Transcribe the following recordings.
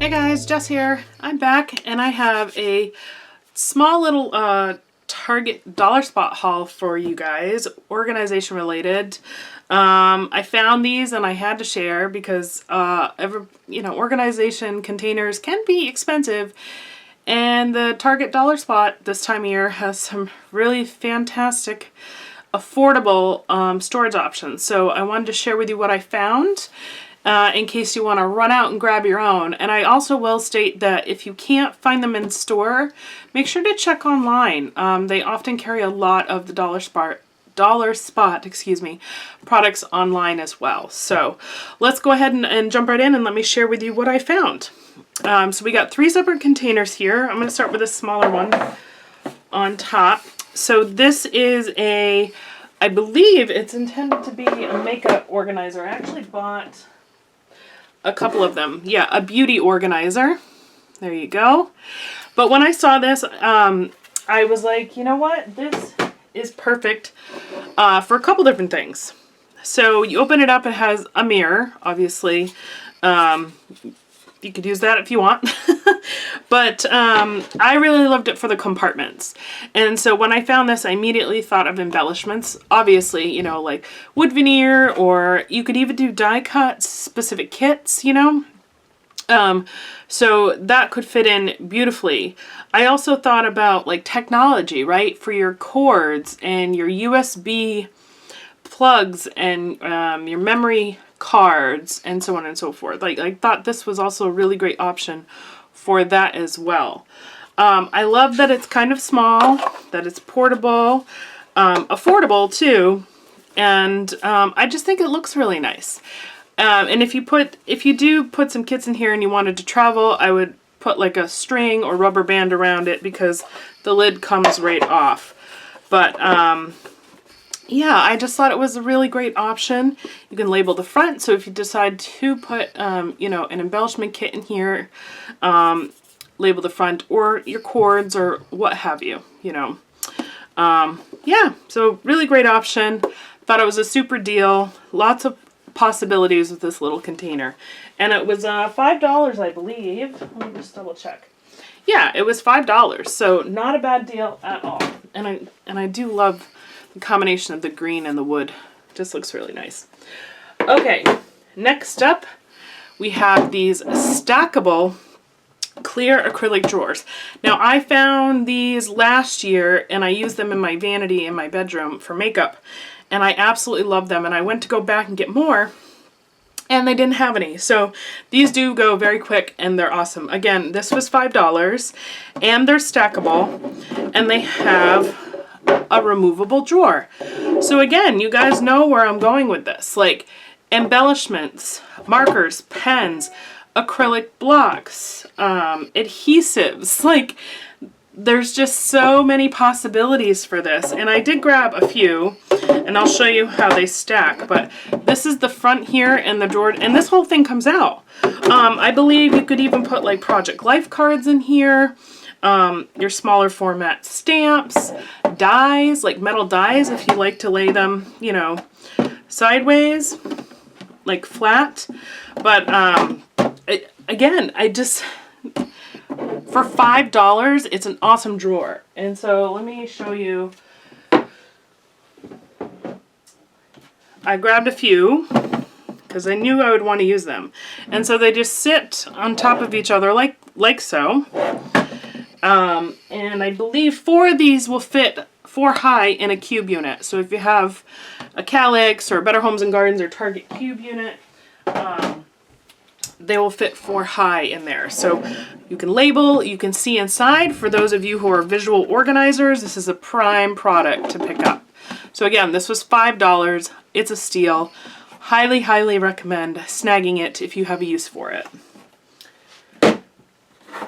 Hey guys, Jess here. I'm back and I have a small little Target dollar spot haul for you guys, organization related. I found these and I had to share because organization containers can be expensive, and the Target dollar spot this time of year has some really fantastic affordable storage options. So I wanted to share with you what I found in case you want to run out and grab your own. And I also will state that if you can't find them in store, make sure to check online. They often carry a lot of the dollar spot products online as well. So let's go ahead and jump right in and let me share with you what I found. So we got 3 separate containers here. I'm going to start with a smaller one on top. So this is I believe it's intended to be a makeup organizer. I actually bought a couple of them. Yeah, a beauty organizer. There you go. But when I saw this, I was like, you know what? This is perfect for a couple different things. So you open it up, it has a mirror, obviously. You could use that if you want. But I really loved it for the compartments. And so when I found this, I immediately thought of embellishments. Obviously, you know, like wood veneer, or you could even do die cut specific kits, you know. So that could fit in beautifully. I also thought about like technology, right? For your cords and your USB plugs and your memory cards and so on and so forth. Like, I thought this was also a really great option for that as well. I love that it's kind of small, that it's portable, affordable too, and I just think it looks really nice. And if you do put some kits in here and you wanted to travel, I would put like a string or rubber band around it because the lid comes right off. But yeah, I just thought it was a really great option. You can label the front, so if you decide to put, you know, an embellishment kit in here, label the front, or your cords, or what have you, you know. Yeah, so really great option. Thought it was a super deal. Lots of possibilities with this little container. And it was $5, I believe. Let me just double check. Yeah, it was $5, so not a bad deal at all. And I do love the combination of the green and the wood. Just looks really nice. Okay, next up we have these stackable clear acrylic drawers. Now I found these last year and I used them in my vanity in my bedroom for makeup, and I absolutely love them, and I went to go back and get more and they didn't have any. So these do go very quick and they're awesome. Again, this was $5 and they're stackable and they have a removable drawer. So again, you guys know where I'm going with this. Like embellishments, markers, pens, acrylic blocks, adhesives. Like there's just so many possibilities for this. And I did grab a few and I'll show you how they stack. But this is the front here and the drawer, and this whole thing comes out. I believe you could even put like Project Life cards in here. Your smaller format stamps, dies, like metal dies if you like to lay them, you know, sideways, like flat. But again, for $5, it's an awesome drawer. And so let me show you. I grabbed a few because I knew I would want to use them. And so they just sit on top of each other like so. And I believe 4 of these will fit 4 high in a cube unit. So if you have a Calyx or Better Homes and Gardens or Target cube unit, they will fit 4 high in there. So you can label, you can see inside. For those of you who are visual organizers, this is a prime product to pick up. So again, this was $5. It's a steal. Highly, highly recommend snagging it if you have a use for it.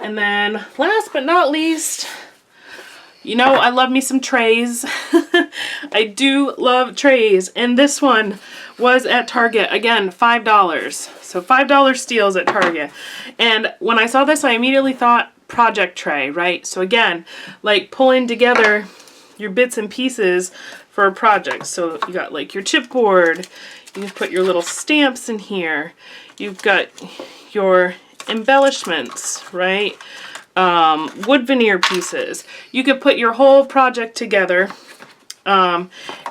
And then last but not least, you know, I love me some trays. I do love trays. And this one was at Target. Again, $5. So $5 steals at Target. And when I saw this, I immediately thought project tray, right? So again, like pulling together your bits and pieces for a project. So you got like your chipboard. You can put your little stamps in here. You've got your embellishments, right? Wood veneer pieces. You could put your whole project together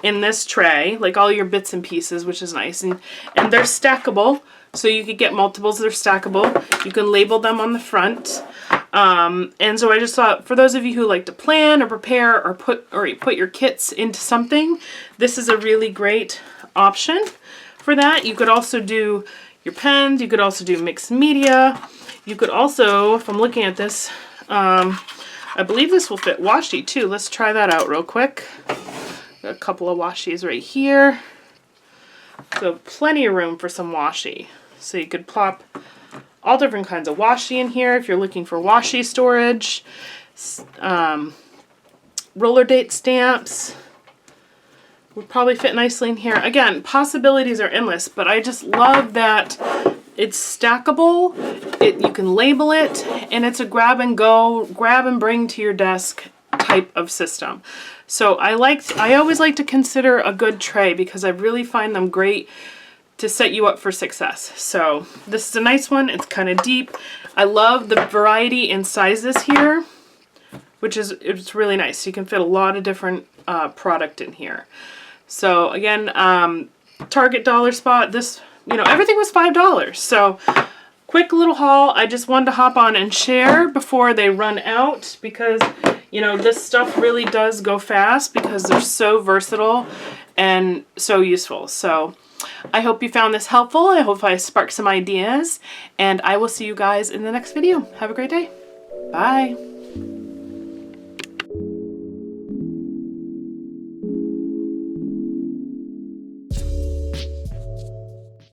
in this tray, like all your bits and pieces, which is nice. And they're stackable, so you could get multiples that are stackable. You can label them on the front. And so I just thought, for those of you who like to plan or prepare or put your kits into something, this is a really great option for that. You could also do your pens. You could also do mixed media. You could also, if I'm looking at this, I believe this will fit washi too. Let's try that out real quick. Got a couple of washis right here. So plenty of room for some washi. So you could plop all different kinds of washi in here if you're looking for washi storage. Roller date stamps would probably fit nicely in here. Again, possibilities are endless, but I just love that it's stackable. You can label it, and it's a grab and go, grab and bring to your desk type of system. So I always like to consider a good tray because I really find them great to set you up for success. So this is a nice one. It's kind of deep. I love the variety in sizes here, it's really nice. You can fit a lot of different product in here. So again, Target dollar spot, this, everything was $5. So quick little haul. I just wanted to hop on and share before they run out because, this stuff really does go fast because they're so versatile and so useful. So I hope you found this helpful. I hope I sparked some ideas, and I will see you guys in the next video. Have a great day. Bye.